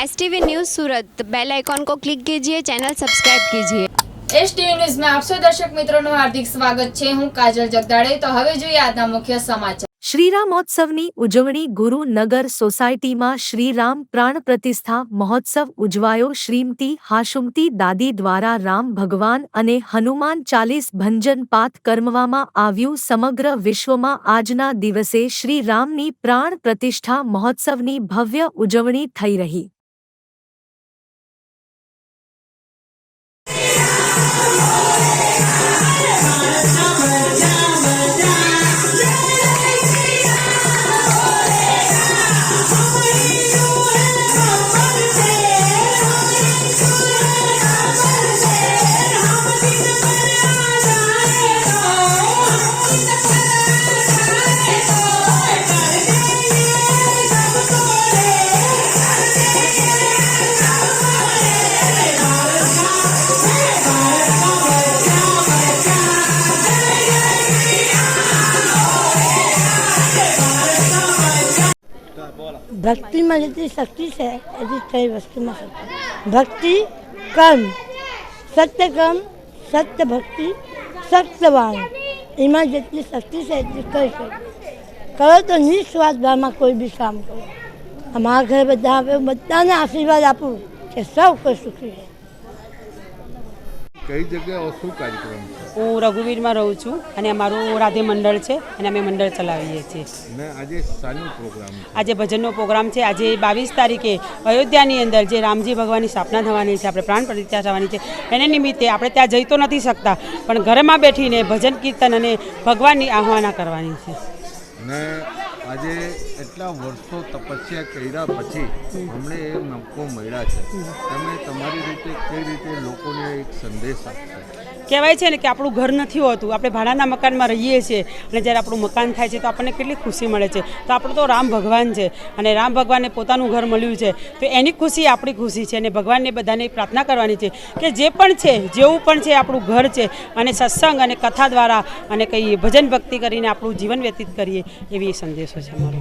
STV news सूरत, bell icon को click कीजिए, channel subscribe कीजिए। STV न्यूज़ में आप सौ दर्शक मित्रों हार्दिक स्वागत है। हूँ काजल जगदाड़े। तो હવે જોઈએ આજના મુખ્ય સમાચાર। શ્રીરામોત્સવની ઉજવણી ગુરુનગર સોસાયટીમાં શ્રીરામ પ્રાણ પ્રતિષ્ઠા મહોત્સવ ઉજવાયો। શ્રીમતી હાશુમતી દાદી દ્વારા રામ ભગવાન અને હનુમાન ચાલીસ ભંજન પાઠ કરવામાં આવ્યું। સમગ્ર વિશ્વમાં આજના દિવસે શ્રીરામની પ્રાણ પ્રતિષ્ઠા મહોત્સવની ભવ્ય ઉજવણી થઈ રહી। भक्ति में जितनी शक्ति है ऐसी कई वस्तु में शक्ति। भक्ति कर्म, सत्य कर्म, सत्य भक्ति, सत्यवान, इमा जितनी शक्ति है એટલી કઈ કરો તો નિસ્વાર્થ ભાવમાં કોઈ બી કામ કરો। અમારા ઘરે બધાને આશીર્વાદ આપું કે સૌ કોઈ સુખી રહે। કઈ જગ્યાએ શું કાર્યક્રમ છે? હું રઘુવીરમાં રહું છું અને અમારું રાધે મંડળ છે અને અમે મંડળ ચલાવીએ છીએ। ને આજે શાનો પ્રોગ્રામ છે? આજે ભજનનો પ્રોગ્રામ છે। આજે 22 તારીખે અયોધ્યાની અંદર જે રામજી ભગવાનની સ્થાપના થવાની છે, આપણે પ્રાણ પ્રતિષ્ઠા થવાની છે, એને નિમિત્તે આપણે ત્યાં જઈ તો નથી શકતા, પણ ઘરમાં બેઠીને ભજન કીર્તન અને ભગવાનની આહ્વાના કરવાની છે। ને આજે એટલા વર્ષો તપસ્યા કર્યા પછી હમણે એ મોકો મળ્યા છે, તમે તમારી રીતે કઈ રીતે લોકોને એક સંદેશ આપશો? કહેવાય છે ને કે આપણું ઘર નથી હોતું, આપણે ભાડાના મકાનમાં રહીએ છીએ અને જ્યારે આપણું મકાન થાય છે તો આપણને કેટલી ખુશી મળે છે। તો આપણું તો રામ ભગવાન છે અને રામ ભગવાનને પોતાનું ઘર મળ્યું છે, તો એની ખુશી આપણી ખુશી છે। અને ભગવાનને બધાને પ્રાર્થના કરવાની છે કે જે પણ છે, જેવું પણ છે, આપણું ઘર છે અને સત્સંગ અને કથા દ્વારા અને કંઈ ભજન ભક્તિ કરીને આપણું જીવન વ્યતીત કરીએ, એવી સંદેશો છે મારો।